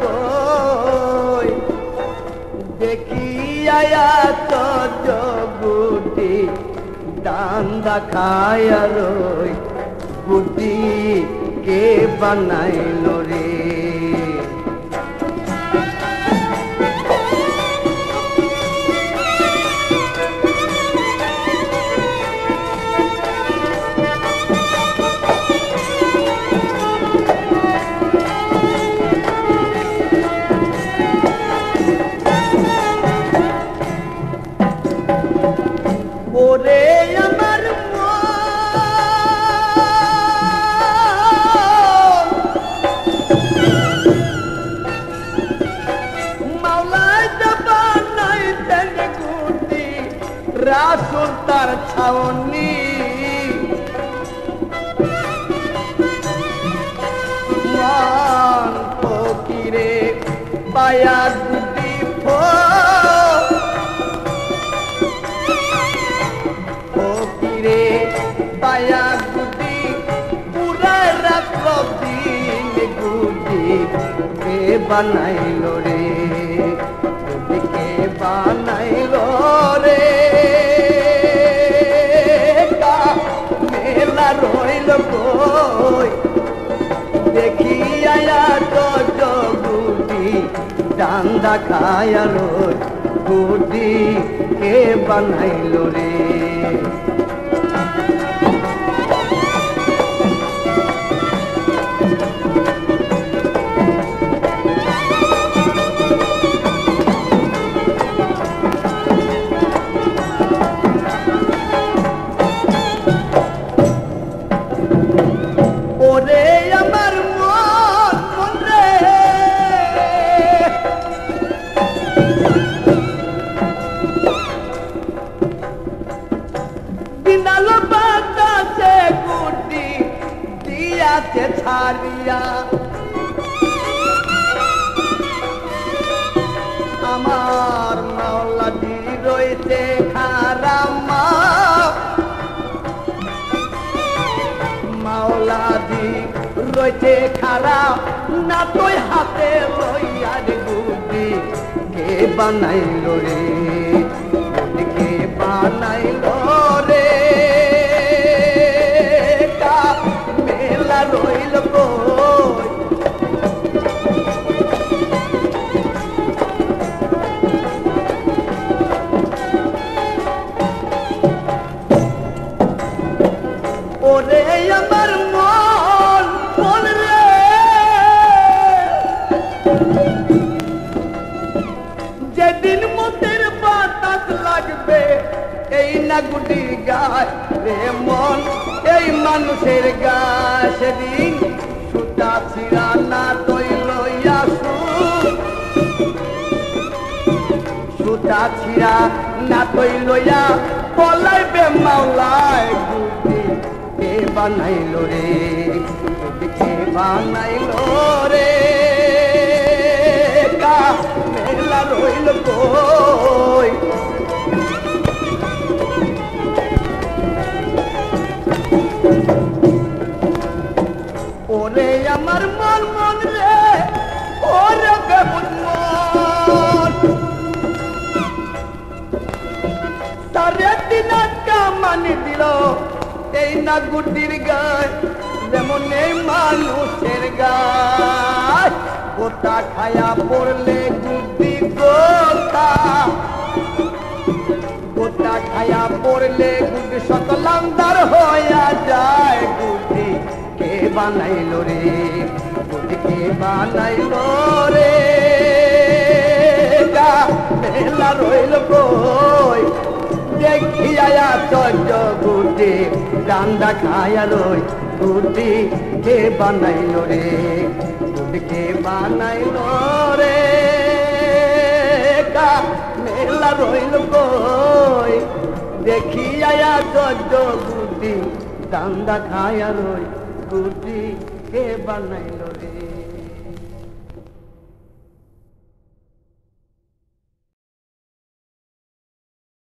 কই দেখি আয়া তো জগুটি দান্দা খায়া রই গুটি কে বানাইল রে ওরে আমার মাওলায় জবানাই তেন গুটি রাসূল তার ছাউনি মান ফকিরে পায়া গুটি ফকিরে পায়া গুটি পুরা রাত দিন গুটি কে বানাইল রে গুটি কে বানাইল রে মেলা রইল কই দেখি আয়া তো গুটি ডান্দা খায়া রই গুটি কে বানাইল রে ওরে আমার মন রে দিনালো বাতাসে গুটি দিয়াছে ছাড়িয়া আমার মাওলাদি রইতে খারামা মাওলাদি রইতে খারা না তুই হাতে লইয়া রে গুটি কে বানাইল রে গুটি কে বানাইল রে কা মেলা রইল কই ওরে আমার মন রে যেদিন মতের বাতাস লাগবে এই না গুটি গায় রে মন এই মানুষের গায় সেদিন সুতা ছিড়া না তৈ লইয়া সুতা ছিড়া না তৈ লইয়া পলাইবে মাওলায় গুটি কে বানাইল রে গুটি কে বানাইল রে কা মেলা রইল কই ওরে আমার মন রে ওরে বেবুন মন তারে দিনা কামানি দিল এই না গুটির গায় যেমন এই মানুষের গায় গোটা খায়া পড়লে গুটি গোটা গোটা খায়া পড়লে গুটি সকল আন্দার হইয়া যায় গুটি কে বানাইল রে গুটি কে বানাইল রে গা মেলা রইল কই দেখি আয়া চজ গুটি ডান্ডা খায়া রই গুটি কে বানাইল রে গুটি কে বানাইল রে কা মেলা রইল কই দেখি আয়া চজ গুটি ডান্ডা খায়া রই গুটি কে বানাইল রে।